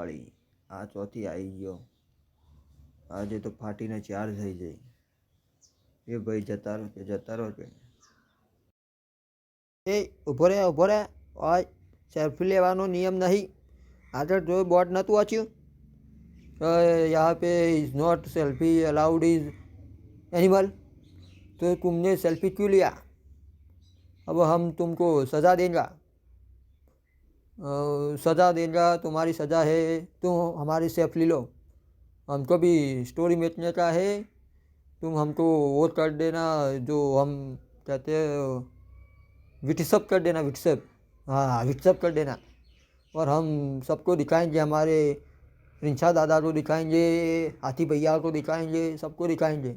વાળી આ ચોથી આવી ગયો. આજે તો ફાટીને ચાર થઈ જાય. એ ભાઈ જતા રહો કે એ ઊભો રહે ઓય સેલ્ફી લેવાનો નિયમ નહીં. આગળ જો બોર્ડ નહોતું વાંચ્યું यहाँ पे is not selfie allowed is animal, तो तुमने सेल्फी क्यों लिया? अब हम तुमको सज़ा देंगे, तुम्हारी सज़ा है तुम हमारी सेल्फी लो. हमको भी स्टोरी बेचने का है, तुम हमको वो कर देना जो हम कहते हैं व्हाट्सअप कर देना, व्हाट्सअप. हाँ व्हाट्सअप कर देना और हम सबको दिखाएंगे, हमारे रिंछा दादा को दिखाएंगे, हाथी भैया को दिखाएंगे, सबको दिखाएंगे.